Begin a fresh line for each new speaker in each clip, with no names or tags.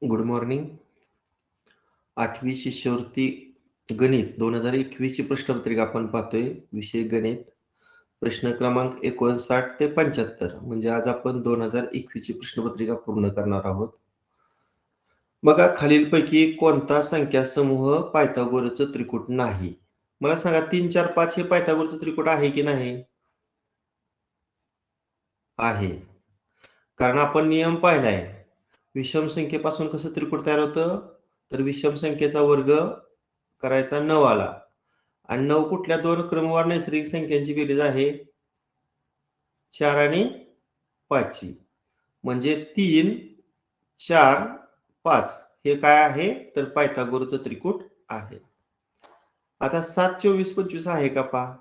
Good morning. 8वी शिष्यवृत्ती गणित 2021 ची प्रश्नपत्रिका आपण पाहतोय. विषय गणित. प्रश्न क्रमांक 59 ते 75. म्हणजे आज आपण 2021 ची प्रश्नपत्रिका पूर्ण करणार आहोत. बघा, खालीलपैकी कोणता संख्या समूह पायथागोरसचं त्रिकूट नाही? मला सांगा, 3, 4, 5 हे पायथागोरसचं त्रिकूट आहे की नाही? आहे. कारण आपण नियम पाहिलाय. विषम संख्येपासून कसं त्रिकूट तयार होतं? तर विषम संख्येचा वर्ग करायचा 9 आला. आणि 9 कुठल्या दोन क्रमवार नैसर्गिक संख्यांची बेरीज आहे? 4 आणि 5 ची. म्हणजे 3, 4, 5 हे काय आहे? तर पायथागोरसचं त्रिकूट आहे. आता 7, 24, 25 आहे का पहा.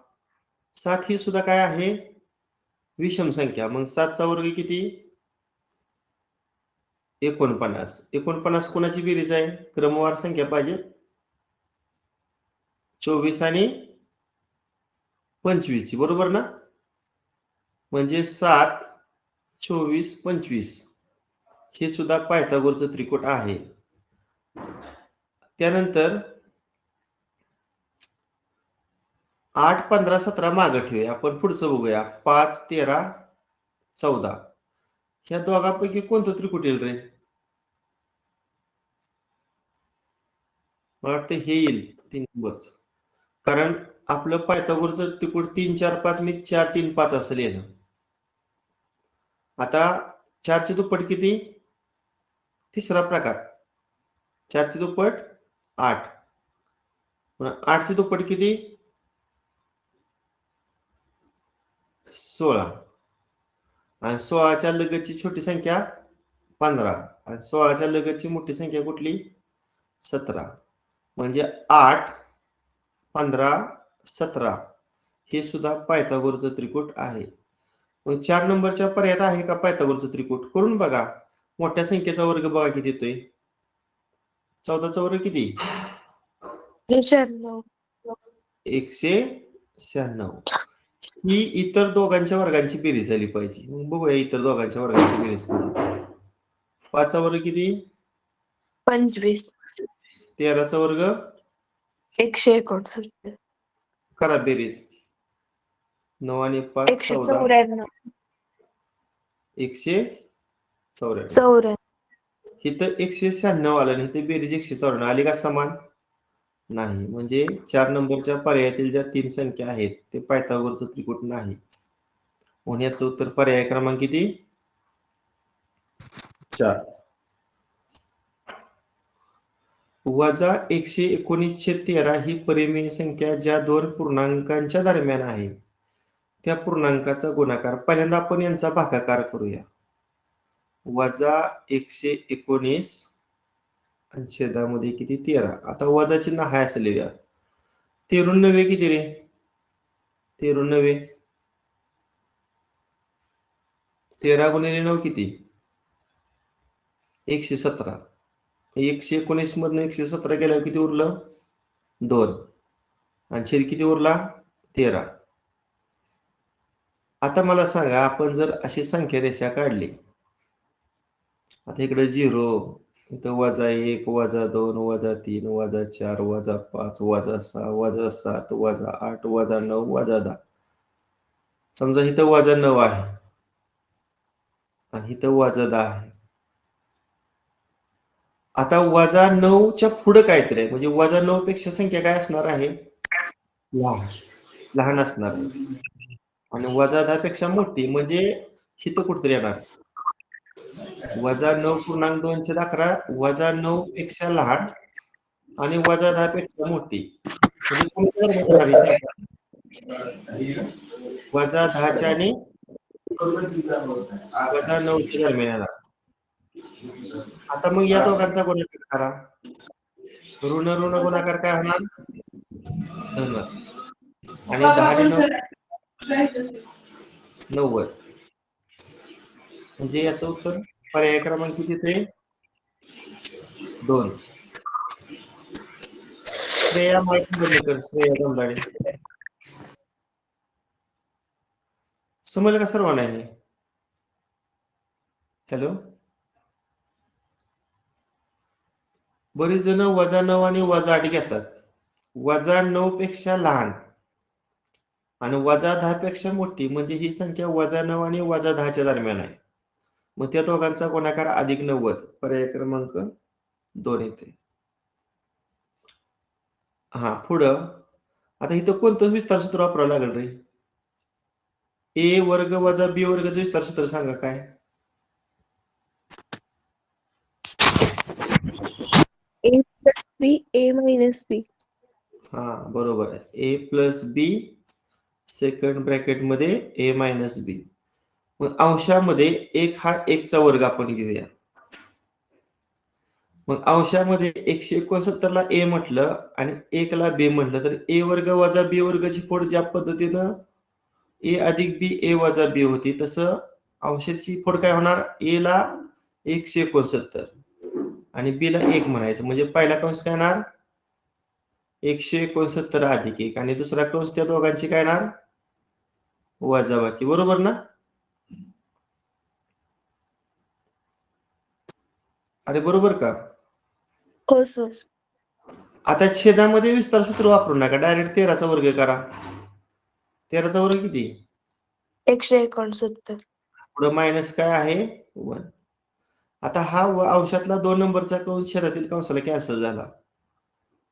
7 ही सुद्धा काय आहे? विषम संख्या. मग 7 चा वर्ग किती? 49. 49 कोणाची बेरीज आहे? क्रमवार संख्या पाहिजे. 24 आणि 25 ची, बरोबर ना? म्हणजे 7, 24, 25 हे सुद्धा पायथागोरसचं त्रिकूट आहे. त्यानंतर 8, 15, 17 मागे ठेवूया. आपण पुढचं बघूया. 5, 13, 14 ह्या दोघांपैकी कोणतं त्रिकूट येईल रे? मला वाटतं हे येईल 3 नंबरच. कारण आपलं पायथागोरसचं त्रिकूट 3, 4, 5 मी 4, 3, 5 असं लिहिलं. आता 4 ची दुप्पट किती? तिसरा प्रकार. 4 ची दुप्पट 8. 8 ची दुप्पट किती? 16. आणि 16च्या लगतची छोटी संख्या 15. आणि 16च्या लगतची मोठी संख्या कुठली? 17. म्हणजे 8, 15, 17 हे सुद्धा पायथागोरसचं त्रिकूट आहे. मग 4 नंबरच्या पर्यायात आहे का पायथागोरसचं त्रिकूट? करून बघा. मोठ्या संख्येचा वर्ग बघा किती येतोय? 14 चा वर्ग किती?
96.
196. ही इतर दोघांच्या वर्गांची बेरीज झाली पाहिजे. मग बघूया इतर दोघांच्या वर्गांची बेरीज करून. 5 चा वर्ग किती?
25.
13 चा वर्ग
169.
करा बेरीज. 9 आणि 5 14.
194.
194.
94.
इथं 196 आलं आणि इथे बेरीज 194 आली का समान? नाही. म्हणजे 4 नंबरच्या पर्यायातील ज्या 3 संख्या आहेत ते पायथागोरसचं त्रिकूट नाही. म्हणून याचं उत्तर पर्याय क्रमांक किती? 4. वजा 119/13 ही परिमेय संख्या ज्या दोन पूर्णांकांच्या दरम्यान आहे त्या पूर्णांकाचा गुणाकार. पहिल्यांदा आपण यांचा भागाकार करूया. वजा 119 आणि छेदामध्ये किती? 13. आता वजा चिन्ह हाय असं लिहूया. 13 9 किती रे? 13 9 13 गुणिले 9 किती? 117. 119 मधनं 117 गेल्यावर किती उरलं? 2. आणि छेद किती उरला? 13. आता मला सांगा, आपण जर अशी संख्या रेषा काढली. आता इकडे 0, इथं वजा 1, वजा 2, वजा 3, वजा 4, वजा 5, वजा 6, वजा 7, वजा 8, वजा 9, वजा 10. समजा इथं वजा 9 आहे आणि इथं वजा 10 आहे. आता वजा 9च्या पुढे काहीतरी आहे. म्हणजे वजा 9 पेक्षा संख्या काय असणार आहे? लहान असणार आहे. आणि वजा 10 पेक्षा मोठी म्हणजे इथं कुठेतरी येणार. वजा 9.211 वजा 9 पेक्षा लहान आणि वजा 10 पेक्षा मोठी. म्हणजे कोणत्या दरम्यान येणार ही संख्या? वजा 10च्या आणि वजा 9च्या दरम्यान येणार. आता मग या दोघांचा गुणाकार करा. ऋण ऋण गुणाकार काय होणार? धन. आणि 10 आणि 9 90. म्हणजे याचं उत्तर पर्याय क्रमांक किती ते? 2. श्रेया माहिती बंद कर. श्रेया गंधाडे. समजलं का सर्वांना हे? हॅलो. बरीच जण -9 आणि -8 घेतात. -9 पेक्षा लहान आणि -10 पेक्षा मोठी म्हणजे ही संख्या -9 आणि -10 दरम्यान आहे. मग त्या दोघांचा गुणाकार अधिक 90 पर्याय क्रमांक 2 येते. हा पुढं आता इथं कोणतं विस्तार सूत्र वापरावं लागेल रे? ए वर्ग वजा बी वर्गचं विस्तार सूत्र सांगा काय?
A plus B, A minus B.
हा बरोबर आहे. ए प्लस बी सेकंड ब्रॅकेट मध्ये ए मायनस बी. मग अंशामध्ये 1 हा 1चा वर्ग आपण घेऊया. मग अंशामध्ये 169 ला ए म्हटलं आणि 1 ला बी म्हटलं तर ए वर्ग वजा बी वर्गची फोड ज्या पद्धतीनं ए अधिक बी ए वजा बी होती तसं अंशाची फोड काय होणार? ए ला 169 आणि बी ला 1 म्हणायचं म्हणजे पहिला कंस काय येणार? 169 अधिक 1 आणि दुसरा कंस त्या दोघांची काय येणार? वजाबाकी. बरोबर ना? अरे बरोबर का?
हो सर.
आता छेदामध्ये विस्तार सूत्र वापरू नका, डायरेक्ट 13चा वर्ग करा. 13चा वर्ग किती?
169.
पुढं मायनस काय आहे? 1. आता हा अंशातला 2 नंबरचा कंस छेदातील कंसाला कॅन्सल झाला.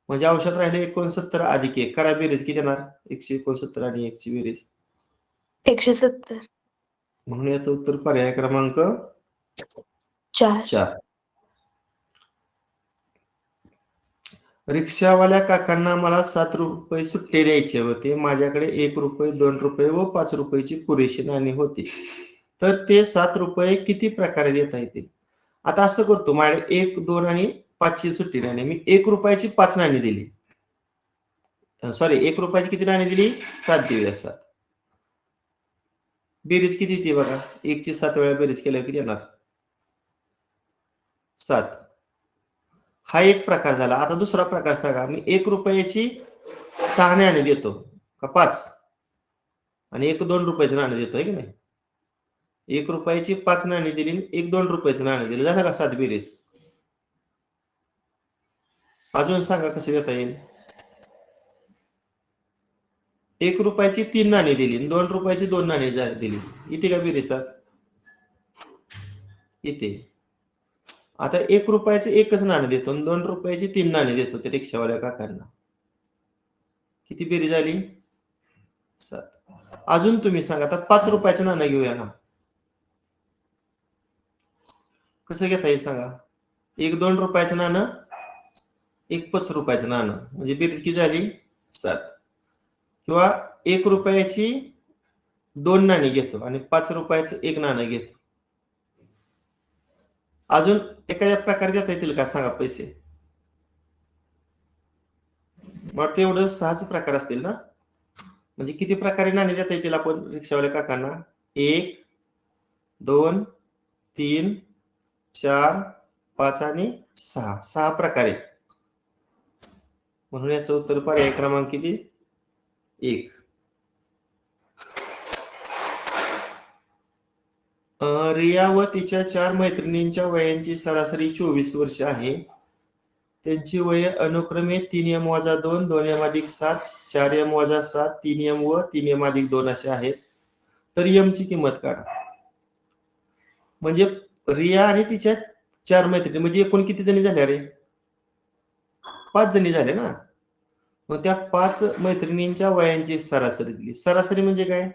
म्हणजे अंशात राहिले 69 अधिक 1. करा बेरीज किती येणार? 169 आणि 1 ची बेरीज.
170.
म्हणून याचं उत्तर पर्याय क्रमांक
4.
4. रिक्षावाल्या काकांना मला 7 रुपये सुट्टे द्यायचे होते. माझ्याकडे 1 रुपये, 2 रुपये व 5 रुपयाची पुरेशी नाणी होती. तर ते 7 रुपये किती प्रकारे देता येतील? आता असं करतो, माझ्याकडे 1, 2 आणि 5 ची सुट्टी नाणी. मी 1 रुपयाची 5 नाणी दिली. सॉरी 1 रुपयाची किती नाणी दिली? 7 देऊया 7. बेरीज किती येते बघा? 1 ची 7 वेळा बेरीज केल्यावर किती येणार? 7. हा एक प्रकार झाला. आता दुसरा प्रकार सांगा. मी 1 रुपयाची 6 नाणी देतो का 5? आणि 1, 2 रुपयाची नाणी देतो आहे की नाही? 1 रुपयाची 5 नाणी दिली आणि 1, 2 रुपयाची नाणी दिली. झालं का 7 बेरीज? अजून सांगा कसे देता येईल? 1 रुपयाची 3 नाणी दिली आणि 2 रुपयाची 2 नाणी दिली. इथे का बेरीज 7? इथे. आता 1 रुपयाचे एकच नाणं देतो आणि 2 रुपयाची 3 नाणी देतो त्या रिक्षावाल्या काकांना. किती बेरीज झाली? 7. अजून तुम्ही सांगा. आता 5 रुपयाचं नाणं घेऊया ना. कसं घेता येईल सांगा? 1, 2 रुपयाचं नाणं, 1 5 रुपयाचं नाणं म्हणजे बेरीज किती झाली? 7. किंवा 1 रुपयाची 2 नाणी घेतो आणि 5 रुपयाचं 1 नाणं घेतो. अजून एखाद्या प्रकारे देता येतील का सांगा पैसे? वाटतं एवढं 6च प्रकार असतील ना? म्हणजे किती प्रकारे नाणी देता येतील आपण रिक्षावाल्या काकांना? 1, 2, 3, 4, 5 आणि 6. 6 प्रकारे. म्हणून याचं उत्तर पर्याय क्रमांक किती? 1. रिया व तिच्या 4 मैत्रिणींच्या वयांची सरासरी 24 वर्ष आहे. त्यांची वय अनुक्रमे 3m - 2, 2m - 7, 4m - 7, 3m व 3m - 2 असे आहेत. तर m ची किंमत काढा. म्हणजे रिया आणि तिच्या 4 मैत्रिणी म्हणजे एकूण किती जणी झाल्या रे? 5 जणी झाल्या ना? मग त्या 5 मैत्रिणींच्या वयांची सरासरी दिली. सरासरी म्हणजे काय?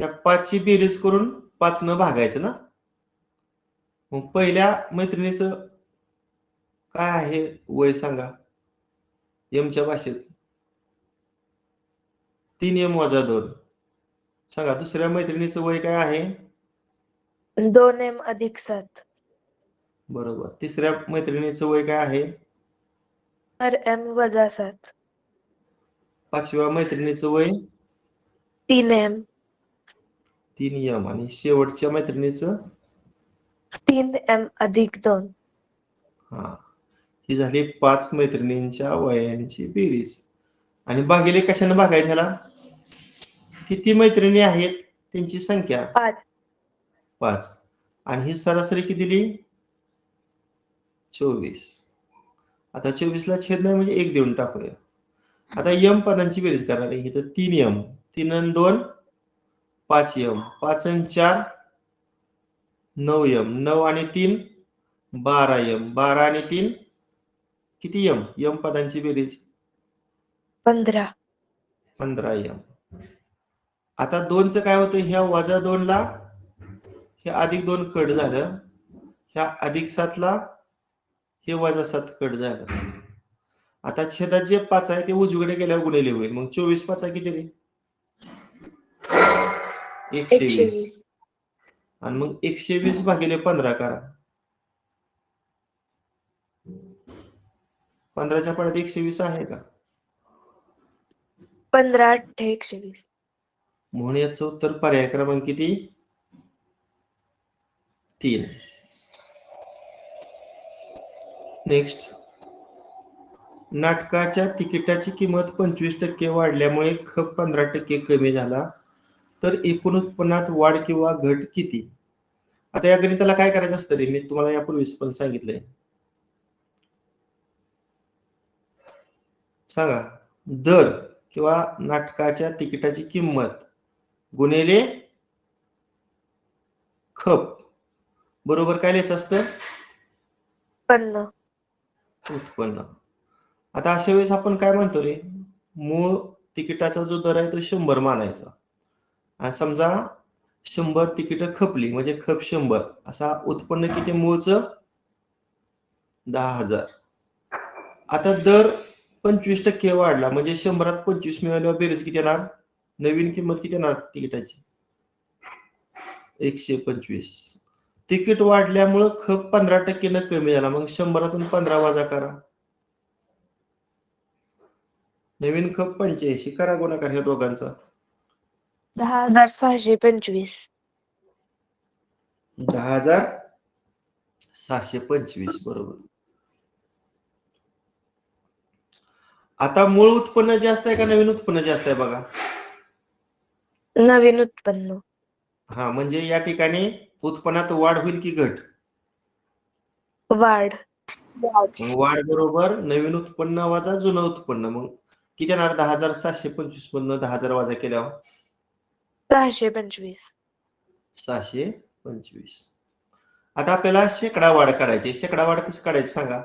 त्या 5 ची बेरीज करून 5 न भागायचं ना? मग पहिल्या मैत्रिणीचं काय आहे वय सांगा? एमच्या भाषेत 3m - 2. सांगा दुसऱ्या मैत्रिणीचं वय काय आहे?
2m अधिक 7.
बरोबर. तिसऱ्या मैत्रिणीचं वय काय आहे?
4m वजा 7.
5व्या मैत्रिणीचं वय
3m.
3m आणि शेवटच्या मैत्रिणीचं
3m अधिक 2.
हा. ही झाली 5 मैत्रिणींच्या वयांची बेरीज. आणि भागिले कशाने भागायचं ह्याला? किती मैत्रिणी आहेत त्यांची संख्या?
5.
5. आणि ही सरासरी किती दिली? 24. आता 24 ला छेद नाही म्हणजे 1 देऊन टाकूया. आता m पदांची बेरीज करणार आहे. इथं 3m 3 आणि 2 5m 5 आणि 4 9m 9 आणि 3 12m 12 आणि 3 किती m पदांची बेरीज
15.
15m. आता 2चं काय होतं, ह्या वजा 2 ला हे अधिक 2 कट झालं, ह्या अधिक 7 ला हे वजा 7 कट झालं. आता छेदात जे 5 आहे ते उजवीकडे गेल्यावर गुणिले होईल. मग 24 5 किती रे 120.
120.
आणि मग 120 भागिले 15 करा. 15च्या पडात 120 आहे का?
15 8 120.
म्हणून याचं उत्तर पर्याय क्रमांक किती 3. नेक्स्ट, नाटकाच्या तिकिटाची किंमत 25% वाढल्यामुळे खप 15% कमी झाला तर एकूण उत्पन्नात वाढ किंवा घट किती? आता या गणिताला काय करायचं असतं रे, मी तुम्हाला यापूर्वीच पण सांगितलंय. सांगा, दर किंवा नाटकाच्या तिकिटाची किंमत गुणिले खप बरोबर काय लिहायचं असतं उत्पन्न. आता अशा वेळेस आपण काय म्हणतो रे, मूळ तिकिटाचा जो दर आहे तो 100 मानायचा आणि समजा 100 तिकीट खपली म्हणजे खप 100 असा उत्पन्न किती मूळचं 10,000. आता दर 25% वाढला म्हणजे 100त 25 मिळाल्यावर बेरीज किती येणार, नवीन किंमत किती येणार तिकिटाची 125. तिकीट वाढल्यामुळे खप 15% कमी झाला, मग 100तून 15 वजा करा, नवीन खप 85 करा गुणाकार ह्या दोघांचा
10,625.
10,625 बरोबर. आता मूळ उत्पन्न जास्त आहे का नवीन उत्पन्न जास्त आहे बघा.
नवीन उत्पन्न.
हा, म्हणजे या ठिकाणी उत्पन्नात वाढ होईल की घट?
वाढ.
मग वाढ बरोबर नवीन उत्पन्न वजा जुनं उत्पन्न. मग किती येणार 10,725 मधनं 10,000 वजा केल्यावर
625.
625. आता आपल्याला शेकडा वाढ काढायची. शेकडा वाढ कसं काढायची सांगा.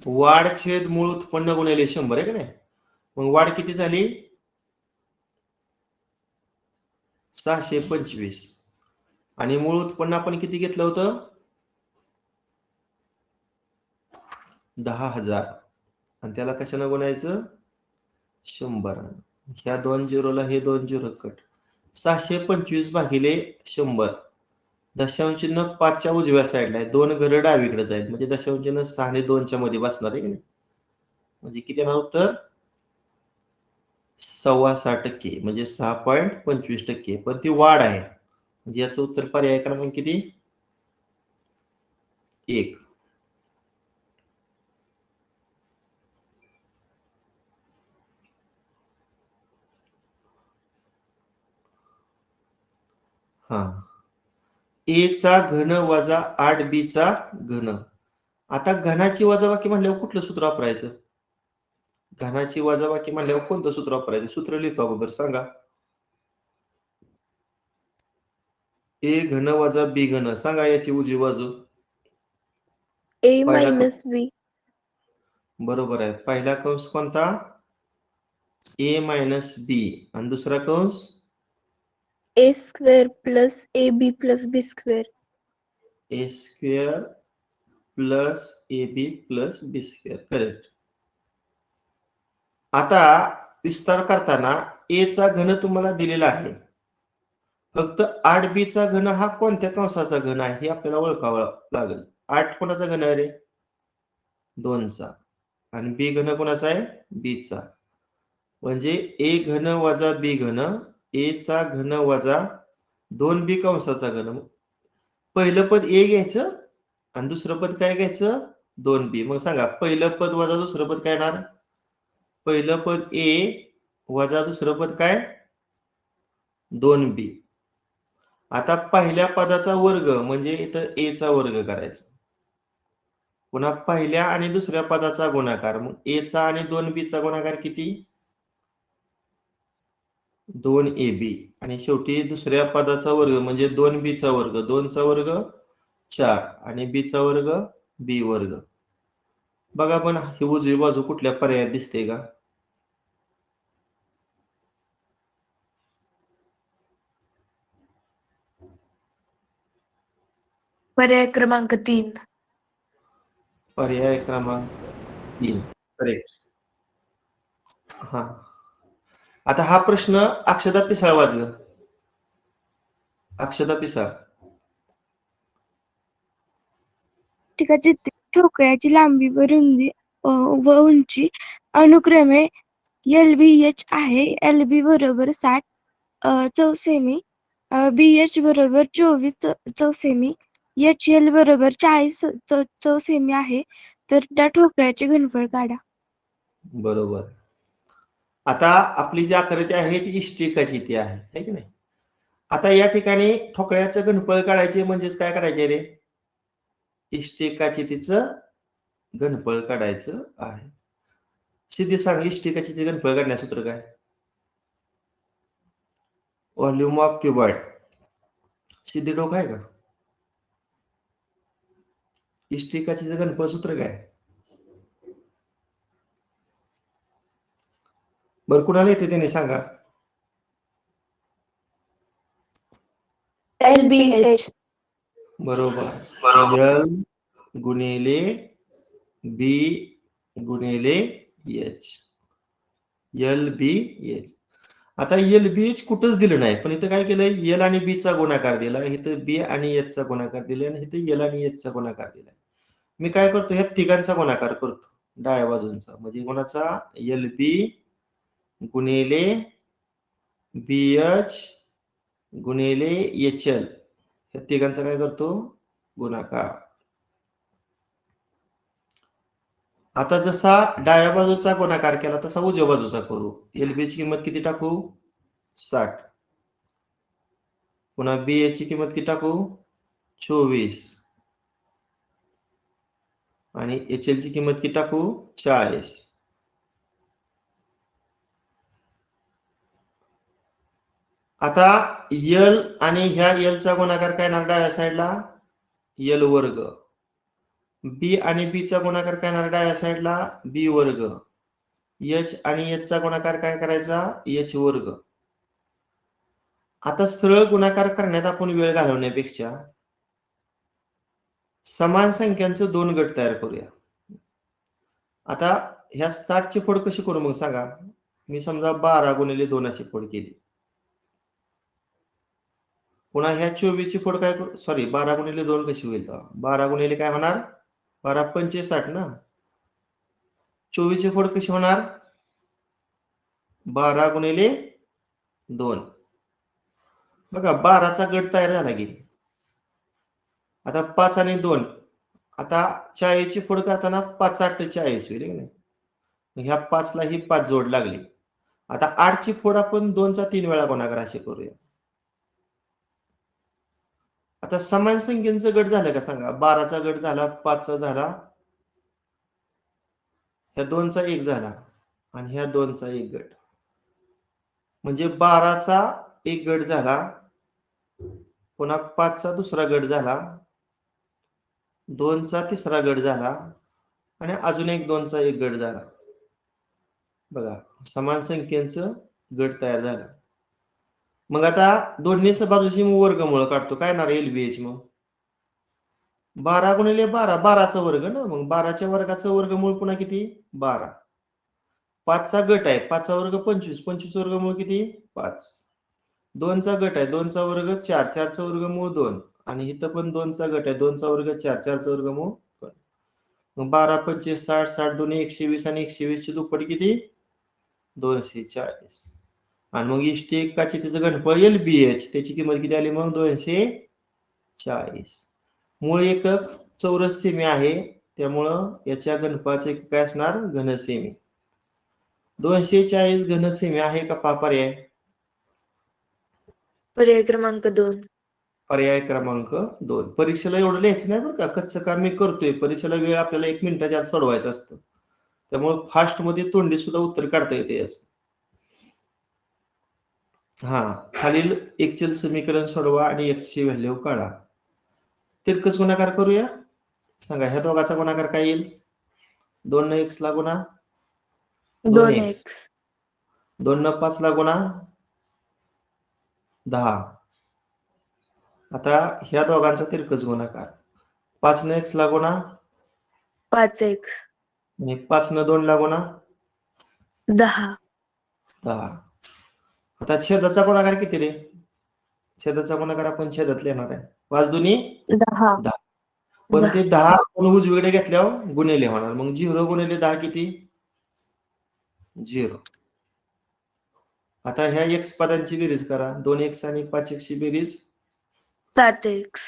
वाढ छेद मूळ उत्पन्न गुणिले 100 आहे का नाही. मग वाढ किती झाली 625 आणि मूळ उत्पन्न आपण किती घेतलं होतं 10,000 आणि त्याला कशाने गुणायचं 100. ह्या 2 झिरोला हे 2 झिरो कट. 625 भागिले 100. दशांश चिन्ह 5च्या उजव्या साईडला आहे, 2 घरं डावीकडे जाईल म्हणजे दशांश चिन्ह 6 आणि 2च्या मध्ये बसणार आहे की नाही. म्हणजे किती येणार उत्तर 6.25% म्हणजे 6.25%. पण ती वाढ आहे म्हणजे याचं उत्तर पर्याय क्रमांक किती 1. हा, ए चा घन वजा 8b चा घन. आता घनाची वजाबाकी म्हणल्यावर कुठलं सूत्र वापरायचं, घनाची वजाबाकी म्हणल्यावर कोणतं सूत्र वापरायचं, सूत्र लिहितो अगोदर सांगा. ए घन वजा बी घन. सांगा याची उजवी बाजू
A
पहिला
minus B.
बरोबर आहे. पहिला कंस कोणता ए मायनस बी आणि दुसरा कंस
A square plus AB plus B square.
A square plus A B plus B square. Correct. आता विस्तार करताना ए चा घन तुम्हाला दिलेला आहे, फक्त 8b चा घन हा कोणत्या कंसाचा घन आहे हे आपल्याला ओळखावं लागेल. 8 कोणाचा घन आहे रे 2 चा आणि बी घन कोणाचा आहे b चा. म्हणजे ए घन वजा बी घन, ए चा घन वजा 2b कंसाचा घन. पहिलं पद ए घ्यायचं आणि दुसरं पद काय घ्यायचं 2b. मग सांगा पहिलं पद वजा दुसरं पद काय येणार, पहिलं पद ए वजा दुसरं पद काय 2b. आता पहिल्या पदाचा वर्ग म्हणजे इथं ए चा वर्ग करायचा. पुन्हा पहिल्या आणि दुसऱ्या पदाचा गुणाकार. मग ए चा आणि 2b चा गुणाकार किती? 2ab आणि शेवटी दुसऱ्या पदाचा वर्ग म्हणजे 2b चा वर्ग. 2 चा वर्ग 4 आणि b चा वर्ग b वर्ग. बघा पण ही उजवी बाजू कुठल्या पर्यायात दिसते का?
पर्याय क्रमांक 3.
पर्याय क्रमांक 3 करेक्ट. हा, आता हा प्रश्न अक्षदा पिसाळ वाच ग. अक्षदा पिसाळ.
ठिकाणची ठोकळ्याची लांबी व रुंदी व उंची अनुक्रमे LBH आहे. LB बरोबर 60 चौसेमी, BH बरोबर 24 चौसेमी, HL बरोबर 40 चौसेमी आहे. तर त्या ठोकळ्याचे घनफळ काढा.
बरोबर. आता आपली जी आकृती आहे ती इष्टिकाची ती आहे की नाही? आता या ठिकाणी ठोकळ्याचं घनफळ काढायचे म्हणजेच काय काढायचे रे? इष्टिकाची तिचं घनफळ काढायचं आहे. सिद्धी सांग, इष्टिकाची ती घनफळ काढण्याचं सूत्र काय? Volume of cuboid. सिद्धी डोकं आहे का? इष्टिकाची घनफळ सूत्र काय? बरं, कुणाला येते त्याने सांगा.
LBH.
बरोबर. L गुणिले B गुणिले H. LBH. आता LBH कुठंच दिलं नाही, पण इथं काय केलंय? L आणि B चा गुणाकार दिला, इथं B आणि H चा गुणाकार दिला आणि इथं L आणि H चा गुणाकार दिला. मी काय करतो, ह्या तिघांचा गुणाकार करतो डाव्या बाजूंचा. म्हणजे कोणाचा? LB गुणिले BH गुणिले HL. या तिघांचा काय करतो? गुणाकार. आता जसा डाव्या बाजूचा गुणाकार केला तसा उजव्या बाजूचा करू. LB ची किंमत किती टाकू? 60. पुन्हा BH ची किंमत किती टाकू? 24 आणि HL ची किंमत किती टाकू? 40. आता L आणि ह्या L चा गुणाकार काय येणार डाव्या साईडला? L वर्ग. B आणि B चा गुणाकार काय येणार डाव्या साईडला? B वर्ग. H आणि H चा गुणाकार काय करायचा? H वर्ग. आता सरळ गुणाकार करण्यात आपण वेळ घालवण्यापेक्षा समान संख्यांचे 2 गट तयार करूया. आता ह्या 60 ची फोड कशी करू मग सांगा? मी समजा 12 गुणिले 2 अशी फोड केली. पुन्हा ह्या 24 ची फोड काय करू? सॉरी, 12 गुणिले 2 कशी होईल? 12 गुणिले काय होणार? 12 पंचे 60 ना. 24 ची फोड कशी होणार? 12 गुणिले 2. बघा 12 चा गट तयार झाला की. आता 5 आणि 2. आता 40 ची फोड करताना 5 8 40 होईल की नाही? ह्या 5 ला ही 5 जोड लागली. आता 8 ची फोड आपण 2 चा 3 वेळा गुणाकार अशी करूया. आता समान संख्येचं गट झालं का सांगा? 12 चा गट झाला, 5 चा झाला, ह्या 2 चा 1 झाला आणि ह्या 2 चा 1 गट. म्हणजे 12 चा 1 गट झाला, पुन्हा 5 चा दुसरा गट झाला, 2 चा तिसरा गट झाला आणि अजून एक 2 चा 1 गट झाला. बघा, समान संख्येचं गट तयार झाला. मग आता दोन्ही बाजूची वर्गमूळ काढतो. काय येणार LBH मग? 12 गुणिले 12, 12 चा वर्ग ना. मग 12 च्या वर्गाचं वर्गमूळ पुन्हा किती? 12. 5 चा गट आहे, 5 चा वर्ग 25, 25 वर्गमूळ किती? 5. 2 चा गट आहे, 2 चा वर्ग 4, 4 चा वर्गमूळ 2 आणि इथं पण 2 चा गट आहे, 2 चा वर्ग 4, 4 चा वर्गमूळ 2. मग 12 पंचे 60, 60 दोन्ही 120 आणि 120 ची दुप्पट किती? 240. आणि मग इष्टिकाची तिचं घनफळ LBH, त्याची किंमत किती आली मग? 240. मूळ एकक चौरस सेमी आहे, त्यामुळं याच्या घनफळाचे एकक काय असणार? घनसेमी. 240 घनसेमी आहे का? पर्याय
पर्याय क्रमांक 2.
पर्याय क्रमांक 2. परीक्षेला एवढं लिहायचं नाही बरं का, कच्चं काम मी करतोय. परीक्षेला वेळ आपल्याला 1 मिनिटाच्या आत सोडवायचं असतं. त्यामुळे फास्ट मध्ये तोंडी सुद्धा उत्तर काढता येते याचं. खालील एक चल समीकरण सोडवा आणि x ची व्हॅल्यू काढा. तिरकस गुणाकार करूया. सांगा ह्या दोघाचा गुणाकार काय येईल? 2 न x ला गुणा 2x. 2 न 5 ला गुणा 10. आता ह्या दोघांचा तिरकस गुणाकार 5 न x ला गुणा
5x.
आणि 5 न 2 ला गुणा
10.
10. आता छेदाचा गुणाकार किती रे? छेदाचा गुणाकार आपण छेदात लिहिणार आहे. 5 दुनी
10.
10. पण ते 10 आपण उजवीकडे घेतल्यावर गुणिले होणार. मग 0 गुणिले 10 किती? 0. आता ह्या x पदांची बेरीज करा. 2x आणि 5x ची बेरीज
7x.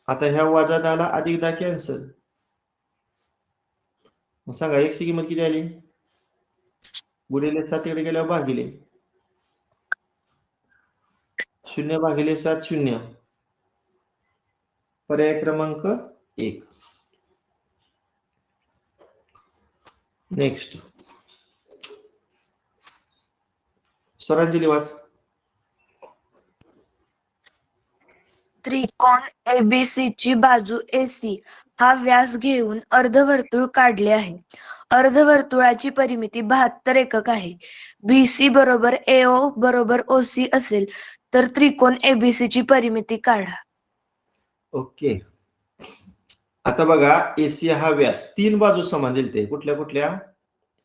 आता ह्या वजा 10 ला अधिक 10 कॅन्सल. मग सांगा x ची किंमत किती आली? गुणिले 7 इकडे गेल्यावर भागिले 0 भागिले 7 0. पर्याय क्रमांक 1. नेक्स्ट स्वरांजली वाच.
त्रिकोण ABC ची बाजू AC हा व्यास घेऊन अर्धवर्तुळ काढले आहे. अर्धवर्तुळाची परिमिती 72 एकक आहे. BC बरोबर AO बरोबर OC असेल तर त्रिकोण ABC ची परिमिती काढा.
ओके. आता बघा AC हा व्यास 3 बाजू समान दिलते. कुठल्या कुठल्या?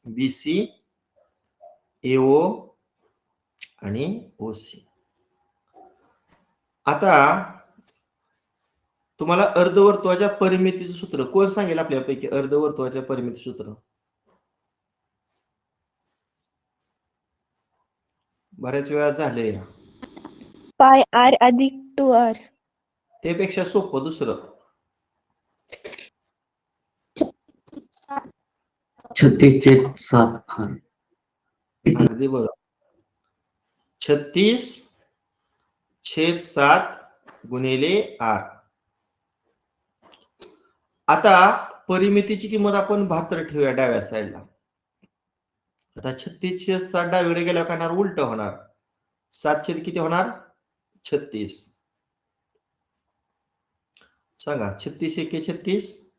BC, AO आणि OC. आता तुम्हाला अर्धवर्तुळाच्या परिमितीचं सूत्र कोण सांगेल आपल्यापैकी? अर्धवर्तुळाच्या परिमिती सूत्र बऱ्याच वेळा झालंय.
पाय r अधिक 2r.
त्यापेक्षा सोपं दुसरं
36/7 r.
अगदी बरोबर. 36/7 गुणिले r. आता परिमितीची किंमत आपण 72 ठेवूया डाव्या साईडला. आता 36/7 डावीकडे गेल्यावर काय होणार? उलट होणार. 7 किती होणार? 36. सांगा 36 एके 36.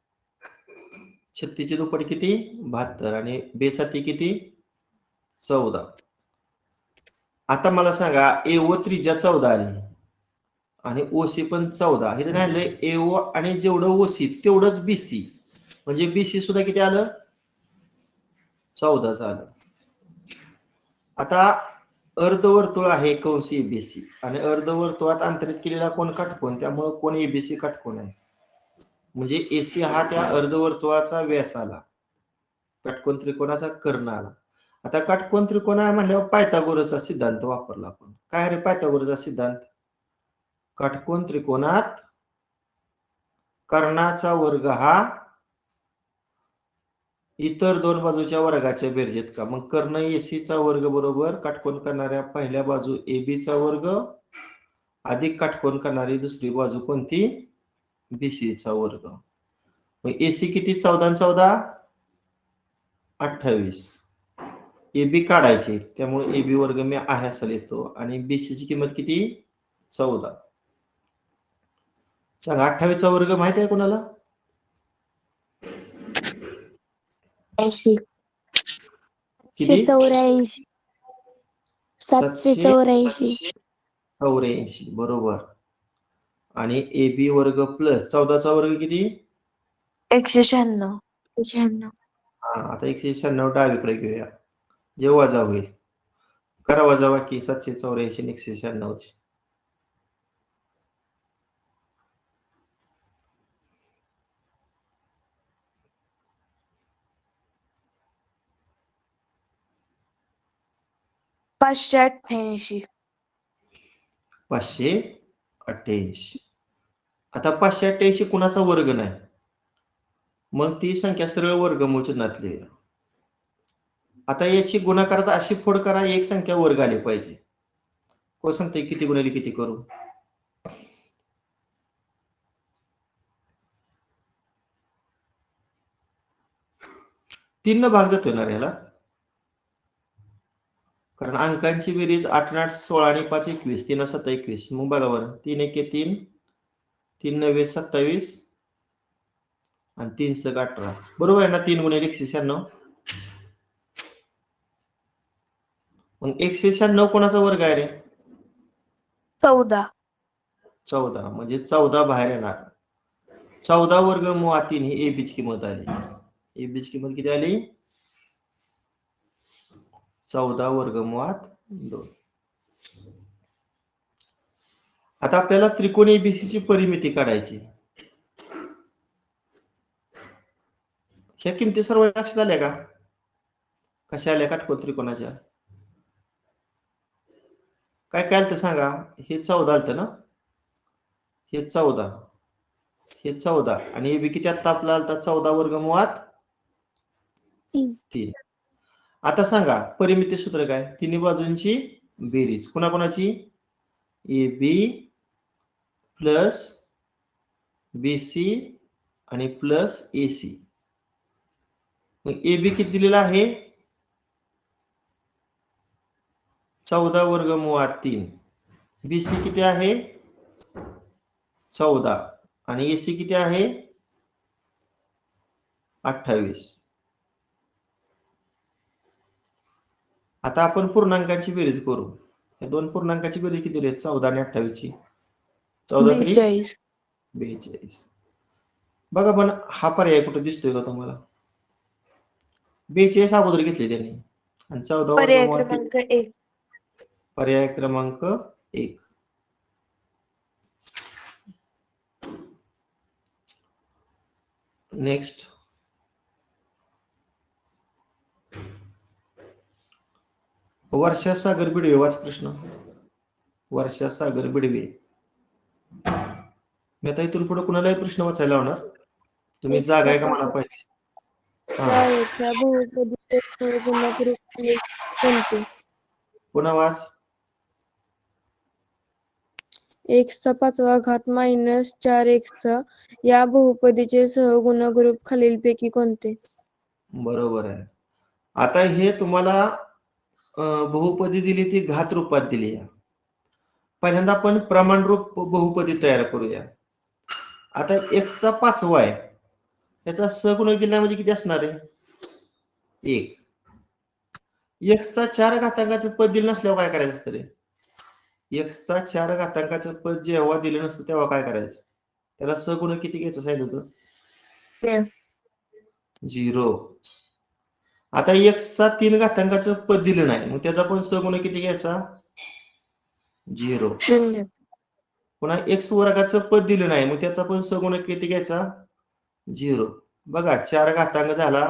36 ची दुप्पट किती? 72 आणि बेसाती किती? 14. आता मला सांगा AO त्रिज्या 14 आली आणि OC पण 14. हे काय आलंय? AO आणि जेवढं OC तेवढंच BC. म्हणजे BC सुद्धा किती आलं? 14 आलं. आता अर्धवर्तुळ आहे कंस ABC आणि अर्धवर्तुळात अंतरित केलेला कोण? काटकोन. त्यामुळे कोण ABC काटकोन आहे. म्हणजे AC हा त्या अर्धवर्तुळाचा व्यास आला. काटकोन त्रिकोणाचा कर्ण आला. आता काटकोन त्रिकोण आहे म्हणल्यावर पायथागोरसचा सिद्धांत वापरला आपण. काय रे पायथागोरसचा सिद्धांत? काटकोन त्रिकोणात कर्णाचा वर्ग हा इतर दोन बाजूच्या वर्गाच्या बेरजेत का? मग कर्ण AC चा वर्ग बरोबर काटकोन करणाऱ्या पहिल्या बाजू AB चा वर्ग अधिक काटकोन करणारी दुसरी बाजू कोणती? BC चा वर्ग. मग AC किती? 14 आणि 14 28. AB काढायचे त्यामुळे AB वर्ग मी आहे असा लिहितो आणि BC ची किंमत किती? 14. सांगा 28 चा वर्ग माहिती आहे कोणाला?
80.
किती?
784. 784.
84 बरोबर. आणि AB वर्ग प्लस 14 चा वर्ग किती?
196.
96.
आता 196 डावीकडे घेऊया. जे वजा होईल करा वजा बाकी 784 आणि 196
588.
588. आता 588 कुणाचा वर्ग नाही. मग ती संख्या सरळ वर्गमूळ चिन्हात लिहिया. आता याची गुणाकारात अशी फोड करा एक संख्या वर्ग आली पाहिजे. कोण सांगते किती गुणिले किती करू? 3 न भाग जातोय ना रे ह्याला, कारण अंकांची बेरीज 8 आणि 8 16 आणि 5 21, 3 7 21. मग बघा बरं, 3 1 3, 3 9 27 आणि 3 6 18. बरोबर आहे ना? 3 गुणिले 196. मग 196 कोणाचा वर्ग आहे रे?
14.
14. म्हणजे 14 बाहेर येणार. 14 वर्ग मुळात 3 ही एबीची किंमत आली. एबीची किंमत किती आली? 14 वर्गमुळात 2. आता आपल्याला त्रिकोण एबीसीची परिमिती काढायची. ह्या किमती सर्व लक्षात आल्या का? कशा आल्या काटकोन त्रिकोणाच्या? काय काय आलं सांगा. हे 14 आलं ना, हे 14, हे 14 आणि एबी किती आता आपला आलता? 14 वर्गमुळात 3. आता सांगा परिमिती सूत्र काय? तिन्ही बाजूंची बेरीज. कोणाकोणाची? AB प्लस BC आणि प्लस AC. मग AB किती दिलेला आहे? 14 वर्गमुळात 3. BC किती आहे? 14 आणि AC किती आहे? 28. आता आपण पूर्णांकाची बेरीज करू. या दोन पूर्णांकाची बेरीज किती रे? 14 आणि 28 ची. 14 तरी
42.
42. बघा पण हा पर्याय कुठे दिसतोय का तुम्हाला? 42 अगोदर घेतले त्यांनी आणि 14
पर्याय
वर्गमुळात 3.
क्रमांक 1.
पर्याय क्रमांक 1. नेक्स्ट, वर्षा सागर बिडवे. वाच प्रश्न. वर्षा सागर बिडवे. मी आता इथून पुढे कुणालाही प्रश्न वाचायला लावणार. तुम्ही जागा आहे का मला पाहिजे?
शाळेच्या बहुपदीचे सहगुणक रूप कोणते?
पुन्हा वाच.
x चा 5वा घात मायनस 4x या बहुपदीचे सहगुणक रूप खालीलपैकी कोणते?
बरोबर आहे. आता हे तुम्हाला बहुपदी दिली ती घात रूपात दिली आहे. पहिल्यांदा आपण प्रमाण रूप बहुपदी तयार करूया. आता x चा 5वा आहे, त्याचा सहगुणक दिला म्हणजे किती असणार आहे? 1. x चा 4 घातांकाचं पद दिलं नसल्यावर काय करायचं असतं रे? x चा 4 घातांकाचं पद जेव्हा दिलं नसतं तेव्हा काय करायचं? त्याला सहगुणक किती घ्यायचं सांगितलं होतं? 0. आता x चा 3 घातांकाचं पद दिलं नाही, मग त्याचा पण सहगुणक किती घ्यायचा? 0.
0.
पुन्हा x वर्गाचं पद दिलं नाही, मग त्याचा पण सहगुणक किती घ्यायचा? 0. बघा 4 घातांक झाला,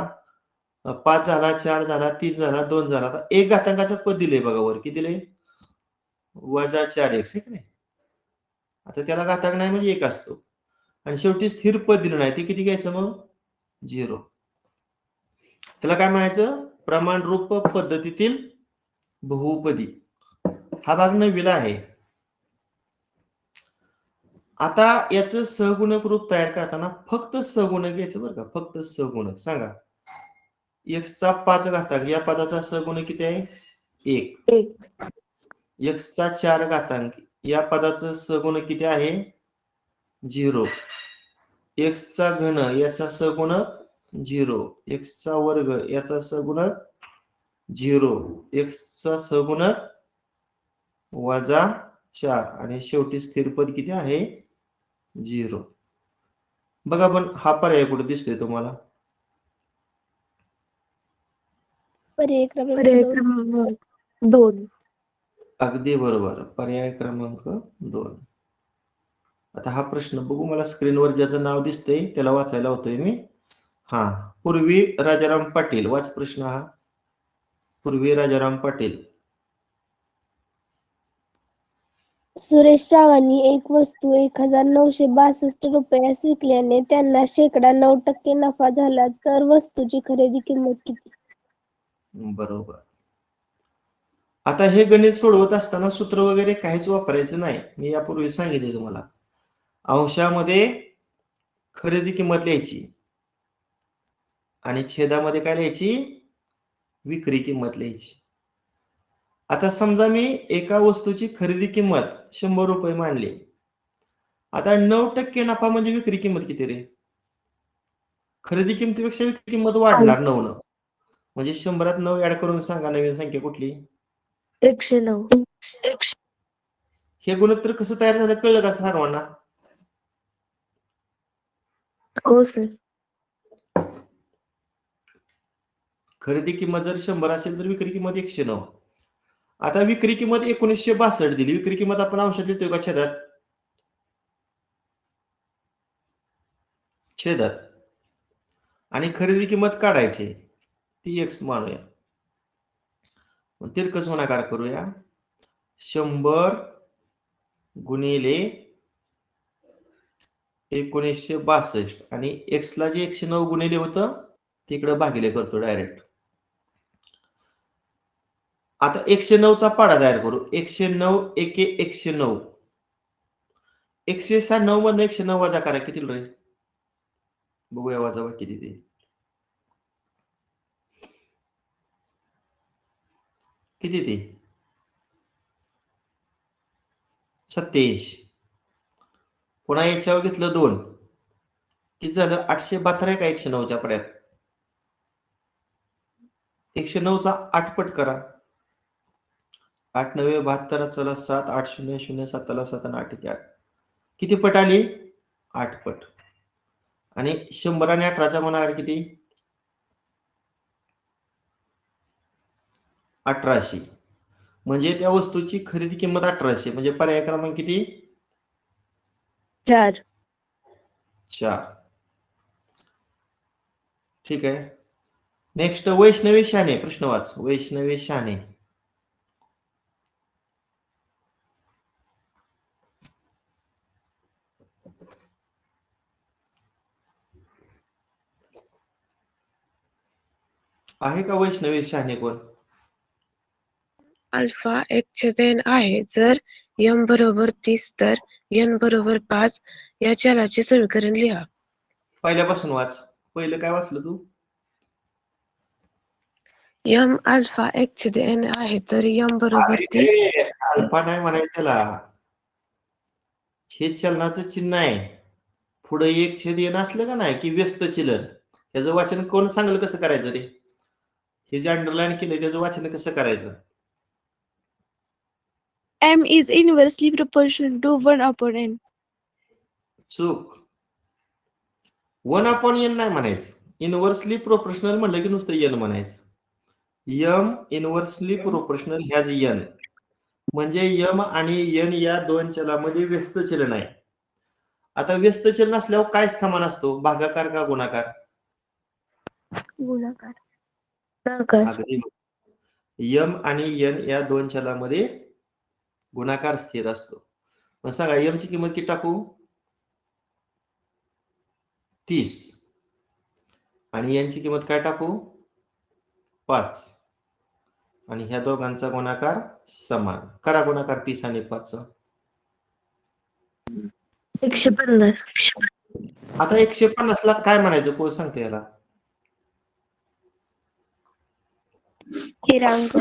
5 झाला, 4 झाला, 3 झाला, 2 झाला. आता 1 घातांकाचं पद दिले बघा वर. किती दिले? वजा 4x आहे की नाही? आता त्याला घातांक नाही म्हणजे 1 असतो. आणि शेवटी स्थिर पद दिलं नाही, ते किती घ्यायचं मग? 0. त्याला काय म्हणायचं? प्रमाण रूप पद्धतीतील बहुपदी. हा भाग नववीला आहे. आता याचं सहगुणक रूप तयार करताना फक्त सहगुणक घ्यायचं बरं का, फक्त सहगुणक. सांगा x चा 5 घातांक या पदाचा सहगुणक किती आहे? 1. x चा 4 घातांक या पदाचं सहगुणक किती आहे? 0. x चा घन याचा सहगुणक 0. x चा वर्ग याचा सहगुणक 0. x चा सहगुणक वजा 4 आणि शेवटी स्थिर पद किती आहे? 0. बघा पण हा पर्याय कुठे दिसतोय तुम्हाला?
पर्याय क्रमांक 2.
अगदी बरोबर. पर्याय क्रमांक 2. आता हा प्रश्न बघू, मला स्क्रीनवर ज्याचं नाव दिसतंय त्याला वाचायला होतोय मी. पूर्वी राजाराम पाटील. वाच प्रश्न हा. पूर्वी राजाराम पाटील.
सुरेश रावांनी एक वस्तू 1962 रुपयास विकल्याने त्यांना शेकडा 9% नफा झाला, तर वस्तूची खरेदी किंमत किती?
बरोबर. आता हे गणित सोडवत असताना सूत्र वगैरे काहीच वापरायचं नाही. मी यापूर्वी सांगितले तुम्हाला. अंशामध्ये खरेदी किंमत लिहायची आणि छेदामध्ये काय लिहायची? विक्री किंमत लिहायची. आता समजा मी एका वस्तूची खरेदी किंमत 100 रुपये मानली. आता 9% नफा म्हणजे विक्री किंमत किती रे? खरेदी किमतीपेक्षा विक्री किंमत वाढणार 9 न. म्हणजे 100त 9 ऍड करून सांगा नवीन संख्या कुठली?
109.
हे गुणोत्तर कसं तयार झालं कळलं का सर्वांना?
हो सर.
खरेदी किंमत जर 100 असेल तर विक्री किंमत 109. आता विक्री किंमत 1962 दिली. विक्री किंमत आपण अंशात लिहितोय का छेदात? छेदात. आणि खरेदी किंमत काढायची. ती x मानूया. मग तिरकस गुणाकार करूया. 100 गुणिले 1962 आणि x ला जे 109 गुणिले होतं तिकडे भागिले करतो डायरेक्ट. आता 109 चा पाढा तयार करू. 109 एके 109. 109 मधनं 109 वजा करा किती रे? बघूया वजा किती ते. किती ते? 27. पुन्हा याच्यावर घेतलं 2. किती झालं? 872 आहे का 109च्या पड्यात? 109 चा 8 पट करा. 8 9 72 चला 7 8 0 0 7 ला 7 आणि 8 1 8. किती पट आली? 8 पट. आणि 100 आणि 18चा गुणाकार किती? 1800. म्हणजे त्या वस्तूची खरेदी किंमत 1800. म्हणजे पर्याय क्रमांक किती?
4.
4. ठीक आहे. नेक्स्ट वैष्णवी शाने प्रश्न वाच. वैष्णवी शाने. आहे का वैष्णवी शाने कोण?
अल्फा 1/n आहे. जर m बरोबर 30 तर n बरोबर 5 या चलाचे समीकरण लिहा.
पहिल्यापासून वाच. पहिलं काय वाचलं तू?
m अल्फा 1/n आहे तर m बरोबर 30.
अरे, अल्फा नाही म्हणायचं त्याला. छेद चलनाचं चिन्ह आहे. पुढे एक छेद येणं असलं का नाही की व्यस्त चलन. त्याचं वाचन कोण सांगलं कसं करायचं रे? हे जे अंडरलाईन केलंय त्याचं वाचन कसं करायचं?
M is inversely proportional to 1/n.
चूक. 1/n नाही म्हणायचं. इनव्हर्सली प्रोपोर्शनल म्हणलं की नुसतं n म्हणायचं. m inversely proportional has n. म्हणजे m आणि n या दोन चलामध्ये व्यस्त चलन आहे. आता व्यस्त चलन असल्यावर काय समान असतो? भागाकार का गुणाकार?
गुणाकार.
अगदी. m आणि n या दोन चलामध्ये गुणाकार स्थिर असतो. मग सांगा m ची किंमत किती टाकू? 30. आणि n ची किंमत काय टाकू? 5. आणि ह्या दोघांचा गुणाकार समान. करा गुणाकार 30 आणि 5 चा.
150.
आता 150 ला काय म्हणायचं? कोण सांगते याला?
स्थिरांक.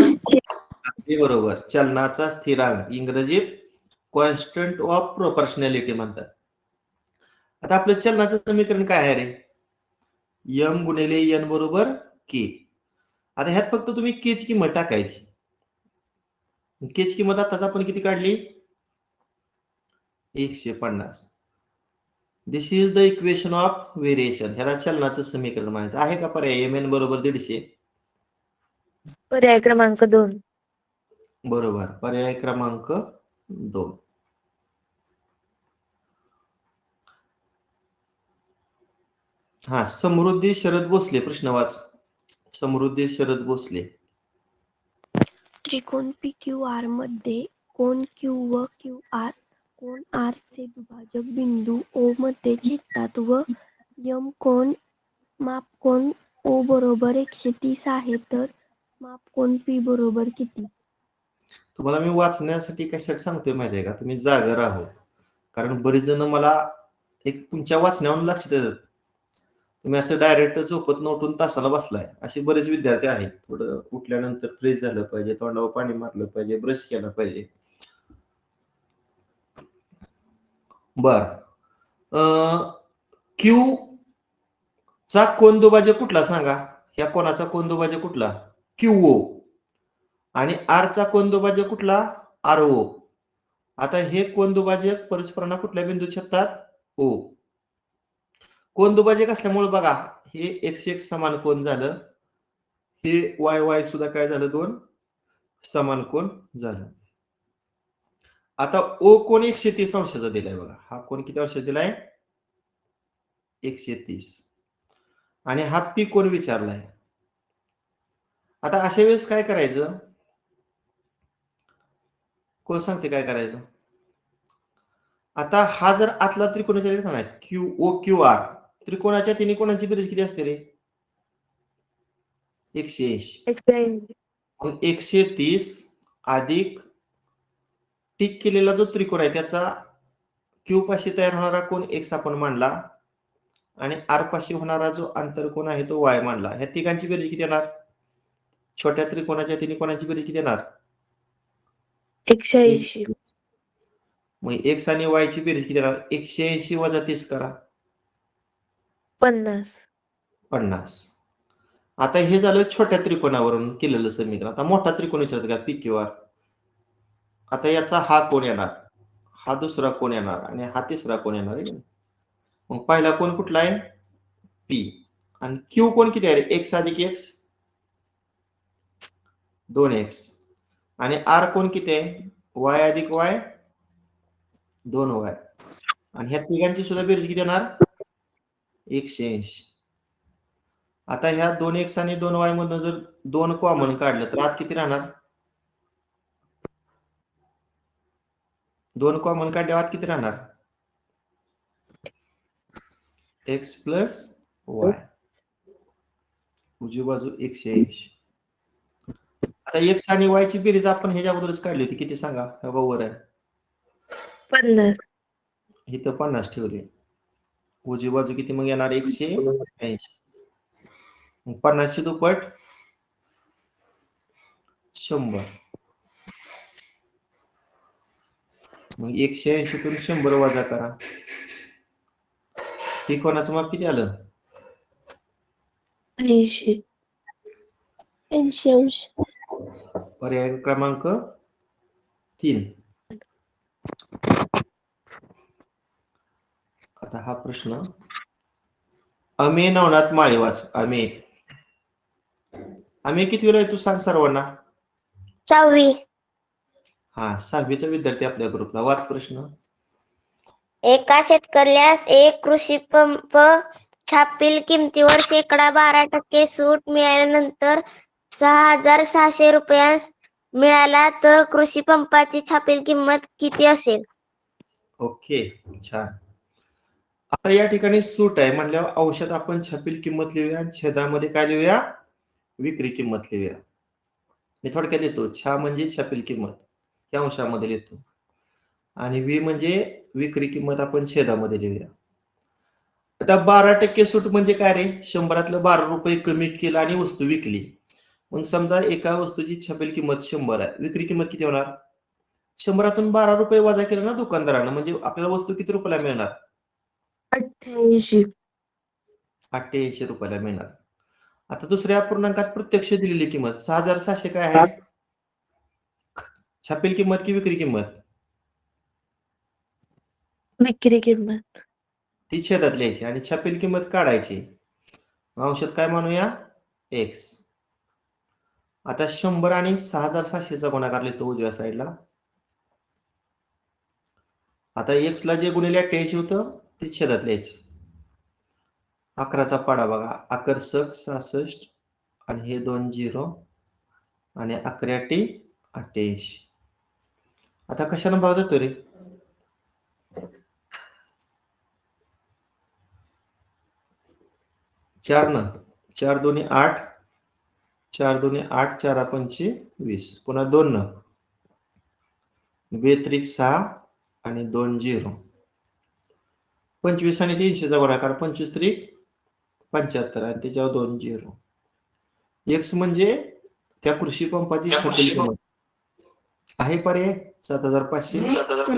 अगदी बरोबर. चलनाचा स्थिरांक इंग्रजीत कॉन्स्टंट ऑफ प्रोपोर्शनॅलिटी म्हणतात. आता आपलं चलनाचं समीकरण काय आहे रे? m गुणिले n बरोबर k. आता ह्यात फक्त तुम्ही k ची किंमत टाकायची. k ची किंमत आताच आपण किती काढली? 150. This is the equation of variation. ह्याला चलनाचं समीकरण म्हणायचं. आहे का पर्याय? mn बरोबर 150.
पर्याय क्रमांक 2.
बरोबर. पर्याय क्रमांक 2. हा, समृद्धी शरद भोसले प्रश्न वाच. समृद्धी शरद भोसले.
त्रिकोण PQR मध्ये कोण Q व QR कोण R चे दुभाजक बिंदू O मध्ये छेदतात व M कोण मापकोन O बरोबर 130 आहे तर मापकोन P बरोबर किती?
तुम्हाला मी वाचण्यासाठी कशासाठी सांगतोय माहिती आहे का? तुम्ही जागा राहू. कारण बरेच जण मला एक तुमच्या वाचण्यावरून लक्षात येतात. तुम्ही असं डायरेक्ट झोपत उठून तासाला बसलाय, असे बरेच विद्यार्थी आहेत. थोडं उठल्यानंतर फ्रेश झालं पाहिजे, तोंडावर पाणी मारलं पाहिजे, ब्रश केला पाहिजे. बर, क्यू चा कोनदुभाजक कुठला सांगा? ह्या कोणाचा कोनदुभाजक कुठला? क्यूओ. आणि आर चा कोनदुभाजक कुठला? आरओ. आता हे कोनदुभाजक परस्परांना कुठल्या बिंदूत छेदतात? ओ. कोनदुभाजक असल्यामुळे बघा, हे एक्स एक्स समान कोन झालं, हे वाय वाय सुद्धा काय झालं? दोन समान कोन झालं. आता ओ कोण 130 अंशाचा दिलाय बघा. हा कोण किती अंश दिलाय? 130. आणि हा पी कोण विचारलाय. आता अशा वेळेस काय करायचं? कोण सांगते काय करायचं? आता हा जर आतला त्रिकोणाच्या दिसला नाही, क्यू ओ क्यू आर, त्रिकोणाच्या तिन्ही कोणाची बेरीज किती असते रे? 180.
180.
मग 130 अधिक टिक केलेला जो त्रिकोण आहे त्याचा क्यू पाशी तयार होणारा कोण एक्स आपण मांडला, आणि आर पाशी होणारा जो आंतरकोन आहे तो वाय मांडला. ह्या तिघांची बेरीज किती येणार? छोट्या त्रिकोणाच्या तिन्ही कोणाची बेरीज किती येणार?
180.
मग एक्स आणि वाय ची बेरीज किती येणार? 180 वजा 30 करा,
50.
50. आता हे झालं छोट्या त्रिकोणावरून केलेलं समीकरण. आता मोठा त्रिकोण विचारतो का? P Q R. आता याचा हा कोण येणार, हा दुसरा कोण येणार, आणि हा तिसरा कोण येणार आहे. मग पहिला कोण कुठला आहे? पी. आणि क्यू कोण किती आहे? एक्स अधिक एक्स 2x. आणि आर कोण किती आहे? वाय अधिक वाय 2y. आणि ह्या तिघांची सुद्धा बेरीज किती येणार? 180. आता ह्या 2x आणि 2y मधून जर 2 कॉमन काढलं तर आत किती राहणार? 2 कॉमन काढल्यावर आत किती राहणार? x plus y. उजवी बाजू 180. आता x आणि y ची बेरीज आपण ह्याच्या अगोदरच काढली होती, किती सांगा? हे बघा वर आहे,
50.
इथं 50 ठेवले. उजवी बाजू किती मग येणार? 180. 50 ची दुप्पट 100. मग 180 तून 100 वजा करा. हे कोणाचं माप किती आलं?
80.
80 अंश.
पर्याय क्रमांक 3. आता हा प्रश्न अमे नवनाथ माळेवाच. अमे किती वेळ आहे तू सांग सर्वांना?
6वी.
हा, 6वीचा विद्यार्थी आपल्या ग्रुपला. वाच प्रश्न.
एका शेतकऱ्यास एक कृषी पंप छापील किमतीवर (12% सूट मिळाल्यानंतर 6,600 रुपयांस मिळाला तर कृषी पंपाची छापील किंमत किती असेल?
ओके, छान. आता या ठिकाणी सूट आहे म्हणल्यावर औषध आपण छापील किंमत लिहूया, आणि छेदामध्ये काय लिहूया? विक्री किंमत लिहूया. मी थोडक्यात लिहितो. छा म्हणजे छापील किंमत, या अंशामध्ये लिहितो, आणि वी म्हणजे विक्री किंमत आपण छेदामध्ये लिहूया. आता 12% सूट म्हणजे काय रे? 100तलं 12 रुपये कमी केला आणि वस्तू विकली. मग समजा एका वस्तूची छापील किंमत 100 आहे, विक्री किंमत किती होणार? 100तून 12 रुपये वजा केलं ना दुकानदारानं, म्हणजे आपल्याला वस्तू किती रुपयाला मिळणार?
88.
88 रुपयाला मिळणार. आता दुसऱ्या पूर्णांकात प्रत्यक्ष दिलेली किंमत 6,700 काय आहे? छापील किंमत की विक्री किंमत?
विक्री किंमत.
ती छेदात लिहायची आणि छापील किंमत काढायची. अंशात काय मानूया? एक्स. आता 100 आणि 6,700चा गुणाकार लिहितो उजव्या साईडला. आता एक्स ला जे गुणिले 88 होतं ते छेदात लिहायचं. 11चा पाडा बघा, आकर्षक 66 आणि हे 2 0 आणि 11 88. आता कशाने भाग जातो रे? 4 न. 4 दोन्ही 8, 4 दोन्ही 8, 4 पंचे 20. पुन्हा 2 न. 2 त्रिक 6 आणि 2 0. 25 आणि 300चा गुणाकार 25 त्रिक 75 आणि त्याच्यावर 2 झिरो. एक्स म्हणजे त्या कृषी पंपाची छापील किंमत आहे. पर्याय 7500.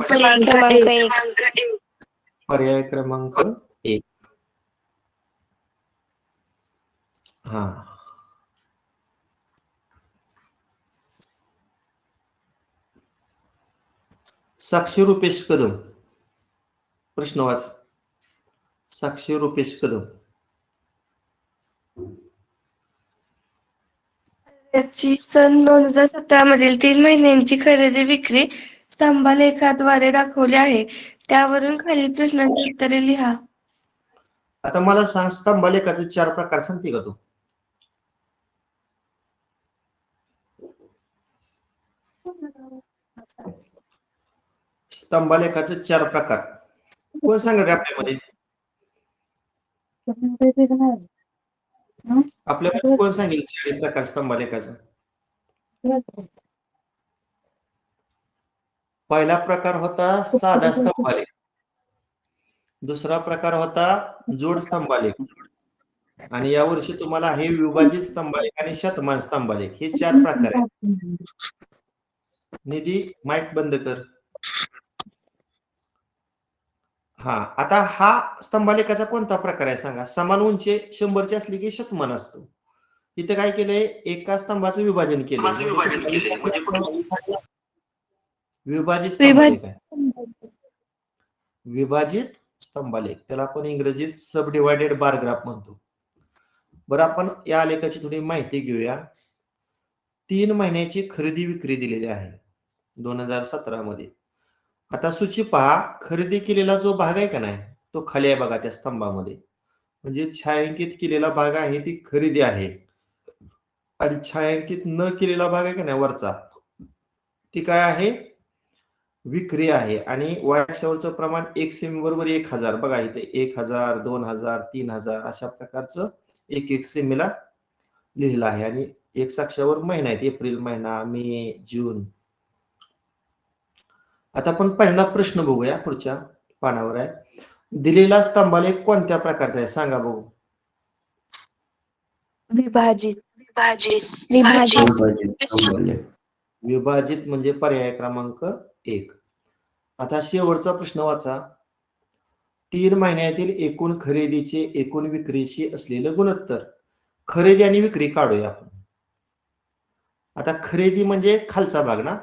पर्याय क्रमांक 1.
पर्याय क्रमांक 1. हा. साक्षी रुपेश कदम. प्रश्न वाच. साक्षी रुपेश कदम.
त्याची सन 2017 मधील 3 महिन्यांची खरेदी विक्री स्तंभालेखाद्वारे दाखवली आहे. त्यावरून खालील प्रश्नांची उत्तरे लिहा.
आता मला सांग, स्तंभालेखाचे 4 प्रकार सांगते का तू? स्तंभालेखाचे 4 प्रकार कोण सांगणार आपल्यामध्ये? आपल्याला कोण सांगेल 4 प्रकार स्तंभालेखाचा? पहिला प्रकार होता साधा स्तंभालेख. दुसरा प्रकार होता जोड स्तंभालेख. आणि या वर्षी तुम्हाला हे विभाजित स्तंभालेख आणि शतमान स्तंभालेख हे 4 प्रकार आहेत. निधी माईक बंद कर. हा, आता हा स्तंभालेखाचा कोणता प्रकार आहे सांगा? समान उंची 100ची असली की शतमान असतो. इथे काय केलंय? एका स्तंभाचं विभाजन केलंय. विभाजित स्तंभालेख आहे. विभाजित स्तंभालेख, त्याला आपण इंग्रजीत सब डिवायडेड बार ग्राफ म्हणतो. बरं, आपण या आलेखाची थोडी माहिती घेऊया. 3 महिन्याची खरेदी विक्री दिलेली आहे 2017 मध्ये. आता सूची पहा. खरेदी केलेला जो भाग आहे का नाही, तो खाली आहे बघा त्या स्तंभामध्ये. म्हणजे छायांकित केलेला भाग आहे ती खरेदी आहे, आणि छायांकित न केलेला भाग आहे का नाही वरचा, ती काय आहे? विक्री आहे. आणि वायाक्षावरचं प्रमाण 1 सेमी बरोबर 1000. बघा इथे 1000, 2000, 3000 अशा प्रकारचं 1 सेमीला लिहिलेलं आहे. आणि एक्स अक्षावर महिना आहेत, एप्रिल महिना, मे, जून. आता आपण पहिला प्रश्न बघूया, पुढच्या पानावर आहे. दिलेला स्तंभालेख कोणत्या प्रकारचा आहे सांगा बघू.
विभाजित.
विभाजित म्हणजे पर्याय क्रमांक 1. आता शेवटचा प्रश्न वाचा. 3 महिन्यातील एकूण खरेदीचे एकूण विक्रीशी असलेलं गुणोत्तर. खरेदी आणि विक्री काढूया आपण. आता खरेदी म्हणजे खालचा भाग ना,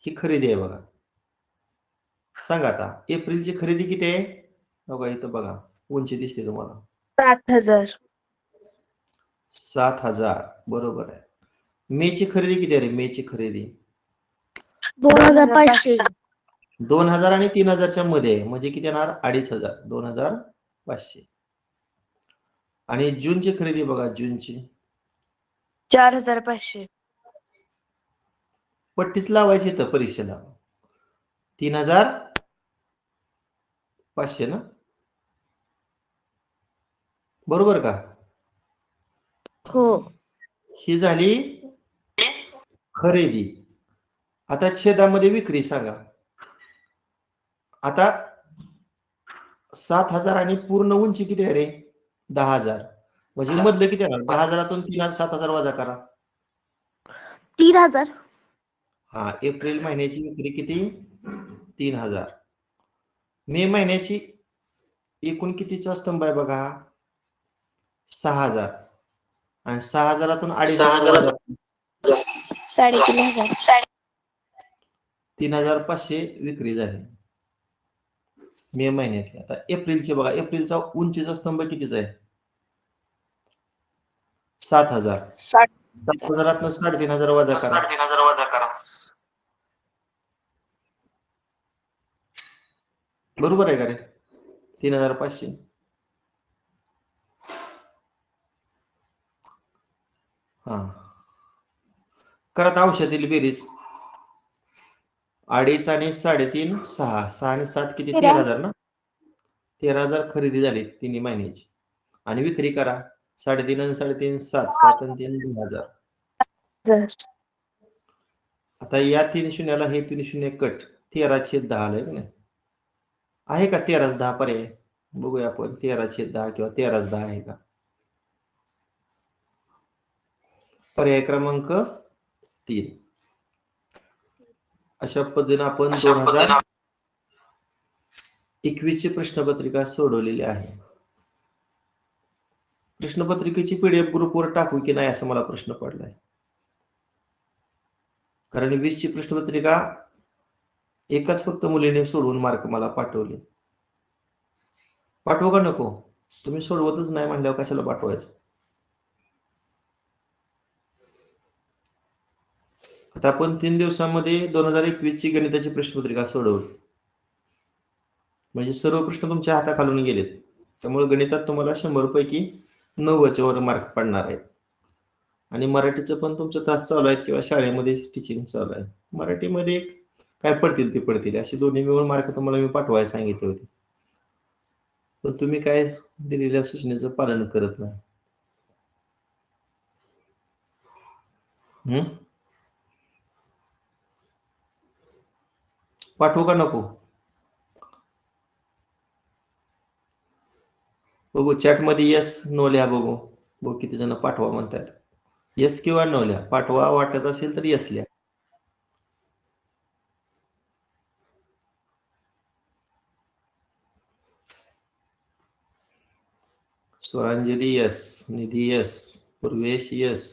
ही खरेदी आहे बघा. सांगा आता एप्रिलची खरेदी किती आहे? बघा इथं बघा, उंची दिसते तुम्हाला
7000.
7000 बरोबर आहे. मे ची खरेदी किती आहे रे? मे ची खरेदी
2500.
2000 आणि 3000च्या मध्ये आहे, म्हणजे किती येणार? 2500. 2500. आणि जूनची खरेदी बघा, जूनची
4500.
पट्टीच लावायची तर परीक्षेला. 3500 ना, बरोबर का?
हो.
ही झाली खरेदी. आता छेदामध्ये विक्री सांगा. आता 7000 आणि पूर्ण उंची किती आहे रे? 10000. म्हणजे मधलं किती आहे? 10000तून 7000 वजा करा.
3000.
हा, एप्रिल महिन्याची विक्री किती? 3000. मे महिन्याची एकूण कितीचा स्तंभ आहे बघा? 6000. आणि 6000तून 2500
3500.
3500 विक्री झाली मे महिन्यातली. आता एप्रिलचे बघा. एप्रिलचा उंचीचा स्तंभ कितीचा आहे? 7000. 7000तून 3500 वजा करा. बरोबर आहे का रे? 3500. हा, करत औषधील बेरीज. 2.5 आणि 3.5 6. 6 आणि 7 किती? 13000 ना. 13000 खरेदी झाली 3 महिन्याची. आणि विक्री करा. 3.5 आणि 3.5 7. 7 आणि 3 2000. आता या 3 शून्याला हे 3 शून्य कट. 13/10 आलंय का नाही? आहे का 13/10 पर्याय? बघूया आपण 13/10 किंवा 13/10 आहे का. पर्याय क्रमांक 3. अशा पद्धतीने आपण 2021 ची प्रश्नपत्रिका सोडवलेली आहे. प्रश्नपत्रिकेची पीडीएफ ग्रुपवर टाकू की नाही असं मला प्रश्न पडलाय. कारण 20 ची प्रश्नपत्रिका एकाच फक्त मुलीने सोडवून मार्क मला पाठवले. पाठवू का नको? तुम्ही सोडवतच नाही म्हणल्यावर कशाला पाठवायचं. आता आपण 3 दिवसांमध्ये 2021 ची गणिताची प्रश्नपत्रिका सोडवली. म्हणजे सर्व प्रश्न तुमच्या हाताखालून गेलेत. त्यामुळे गणितात तुम्हाला 100 पैकी 90 वर मार्क पडणार आहेत. आणि मराठीचं पण तुमचं तास चालू आहेत किंवा शाळेमध्ये टीचिंग चालू आहे. मराठीमध्ये काय पडतील ते पडतील, असे दोन्ही मिळून मार्क तुम्हाला मी पाठवायला सांगितले होते. पण तुम्ही काय दिलेल्या सूचनेचं पालन करत नाही. पाठवू का नको? बघू चॅट मध्ये यस नो लिहा. बघू किती जण पाठवा म्हणतात. यस किंवा नो लिहा. पाठवा वाटत असेल तर यस लिहा. स्वरांजली यस, निधी यस, पूर्वेश यस,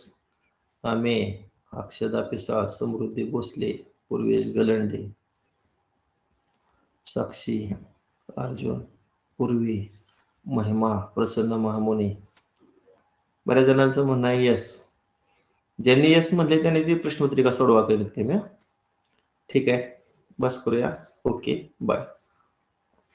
आमे, अक्षदा पिसाळ, समृद्धी भोसले, पूर्वेश गलंडे, साक्षी, अर्जुन, पूर्वी, महिमा, प्रसन्न महामुनी. बऱ्याच जणांचं म्हणणं आहे यस. ज्यांनी यस म्हणले त्यांनी ती प्रश्नपत्रिका सोडवा कमीत कमी. ठीक आहे, बस करूया. Okay, bye.